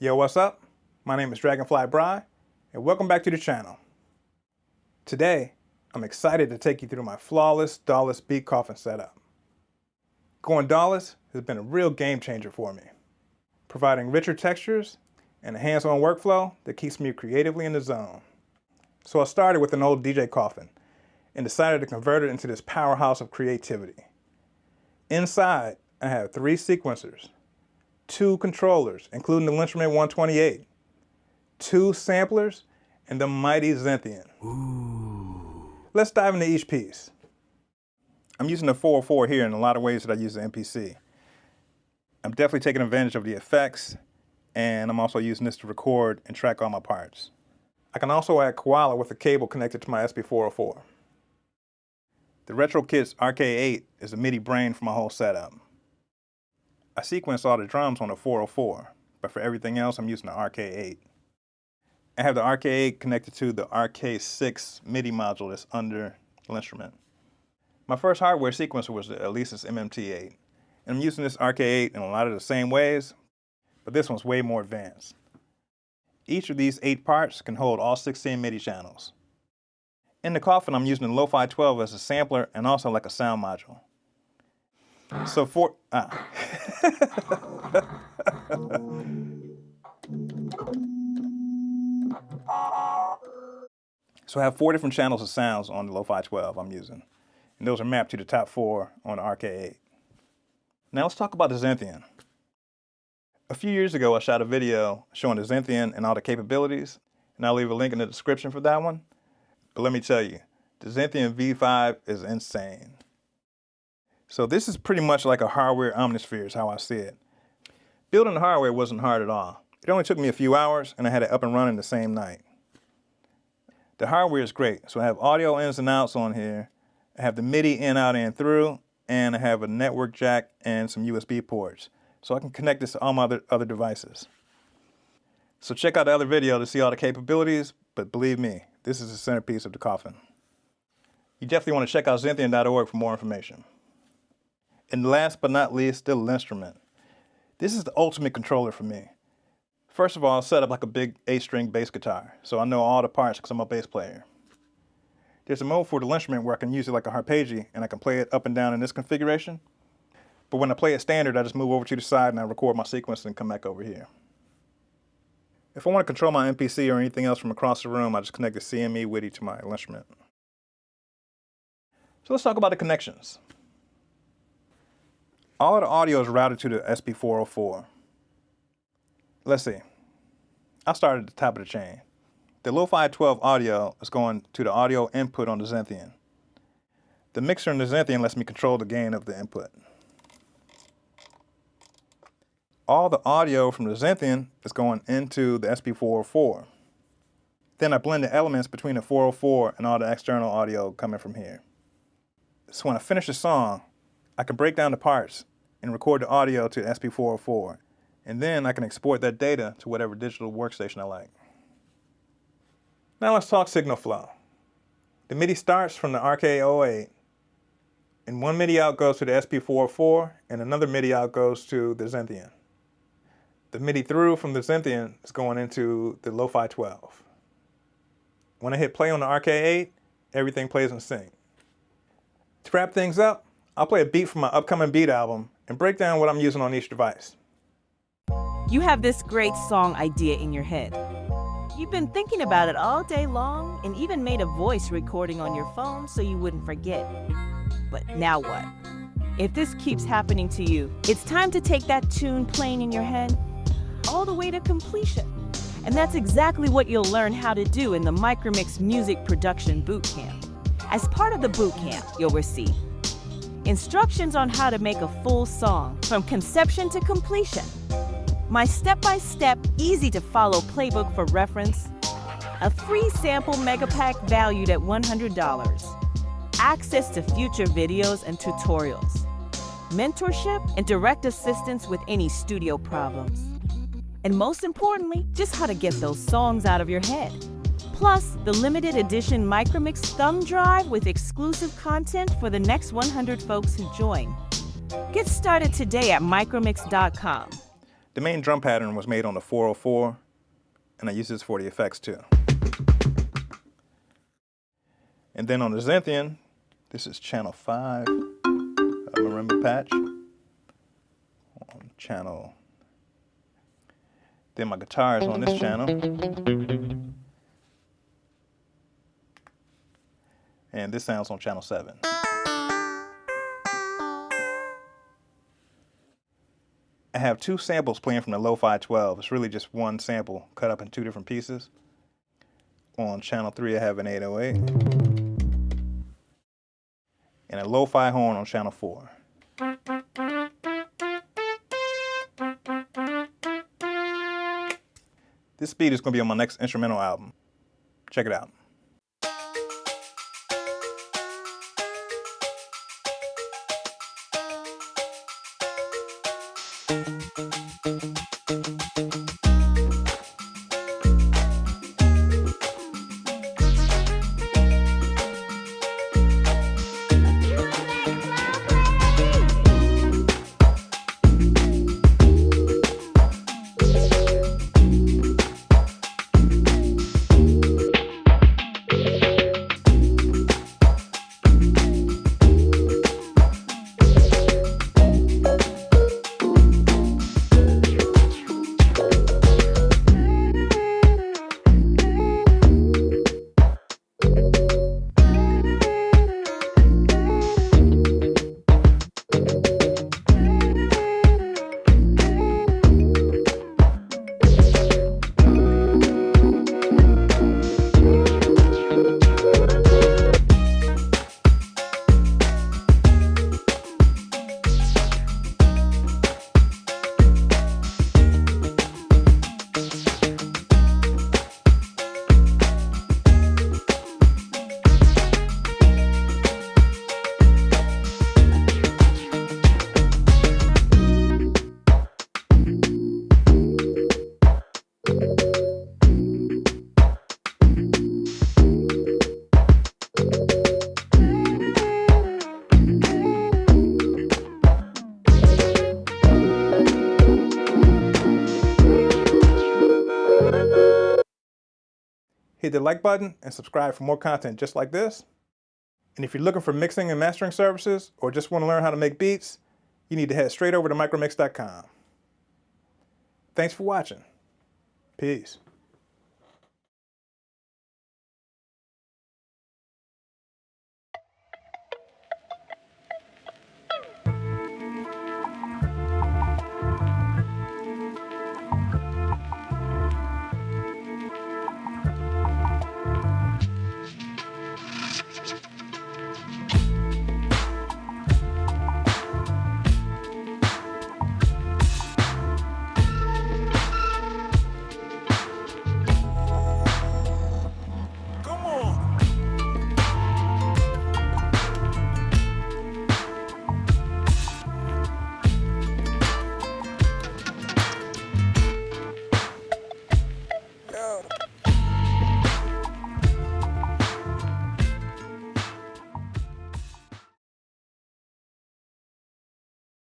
Yo, what's up? My name is Dragonfly Bry, and welcome back to the channel. Today, I'm excited to take you through my flawless, DAWless Beat Coffin setup. Going DAWless has been a real game changer for me, providing richer textures and a hands-on workflow that keeps me creatively in the zone. So I started with an old DJ Coffin and decided to convert it into this powerhouse of creativity. Inside, I have 3 sequencers, 2 controllers, including the Instrument 128, 2 samplers, and the mighty Zynthian. Ooh. Let's dive into each piece. I'm using the 404 here in a lot of ways that I use the MPC. I'm definitely taking advantage of the effects, and I'm also using this to record and track all my parts. I can also add koala with a cable connected to my SP404. The RetroKits RK8 is the MIDI brain for my whole setup. I sequence all the drums on the 404, but for everything else I'm using the RK8. I have the RK8 connected to the RK6 MIDI module that's under the instrument. My first hardware sequencer was the Alesis MMT8, and I'm using this RK8 in a lot of the same ways, but this one's way more advanced. Each of these 8 parts can hold all 16 MIDI channels. In the Coffin, I'm using the Lo-Fi 12 as a sampler and also like a sound module. So So I have 4 different channels of sounds on the Lo-Fi 12 I'm using, and those are mapped to the top 4 on the RK8. Now let's talk about the Zynthian. A few years ago, I shot a video showing the Zynthian and all the capabilities, and I'll leave a link in the description for that one. But let me tell you, the Zynthian V5 is insane. So this is pretty much like a hardware omnisphere is how I see it. Building the hardware wasn't hard at all. It only took me a few hours, and I had it up and running the same night. The hardware is great, so I have audio ins and outs on here. I have the MIDI in, out, and through, and I have a network jack and some USB ports, so I can connect this to all my other devices. So check out the other video to see all the capabilities, but believe me, this is the centerpiece of the Coffin. You definitely want to check out Zynthian.org for more information. And last but not least, the instrument. This is the ultimate controller for me. First of all, it's set up like a big 8-string bass guitar, so I know all the parts because I'm a bass player. There's a mode for the instrument where I can use it like a harpeggi and I can play it up and down in this configuration. But when I play it standard, I just move over to the side and I record my sequence and come back over here. If I want to control my MPC or anything else from across the room, I just connect the CME WIDI to my instrument. So let's talk about the connections. All of the audio is routed to the SP404. Let's see. I'll start at the top of the chain. The Lo-Fi 12 audio is going to the audio input on the Zynthian. The mixer in the Zynthian lets me control the gain of the input. All the audio from the Zynthian is going into the SP404. Then I blend the elements between the 404 and all the external audio coming from here. So when I finish a song, I can break down the parts and record the audio to the SP404, and then I can export that data to whatever digital workstation I like. Now let's talk signal flow. The MIDI starts from the RK08, and one MIDI out goes to the SP404, and another MIDI out goes to the Zynthian. The MIDI through from the Zynthian is going into the Lo-Fi 12. When I hit play on the RK8, everything plays in sync. To wrap things up, I'll play a beat from my upcoming beat album and break down what I'm using on each device. You have this great song idea in your head. You've been thinking about it all day long and even made a voice recording on your phone so you wouldn't forget. But now what? If this keeps happening to you, it's time to take that tune playing in your head all the way to completion. And that's exactly what you'll learn how to do in the Micromix Music Production Bootcamp. As part of the bootcamp, you'll receive instructions on how to make a full song from conception to completion, my step-by-step, easy-to-follow playbook for reference, a free sample megapack valued at $100, access to future videos and tutorials, mentorship and direct assistance with any studio problems, and most importantly, just how to get those songs out of your head. Plus, the limited edition Micromix thumb drive with exclusive content for the next 100 folks who join. Get started today at micromix.com. The main drum pattern was made on the 404, and I use this for the effects too. And then on the Zynthian, this is channel 5, marimba patch. On channel, then my guitar is on this channel. And this sounds on channel 7. I have 2 samples playing from the Lo-Fi 12. It's really just one sample cut up in 2 different pieces. On channel 3 I have an 808. And a Lo-Fi horn on channel 4. This beat is going to be on my next instrumental album. Check it out. Hit the like button and subscribe for more content just like this. And if you're looking for mixing and mastering services or just want to learn how to make beats, you need to head straight over to micromix.com. Thanks for watching. Peace.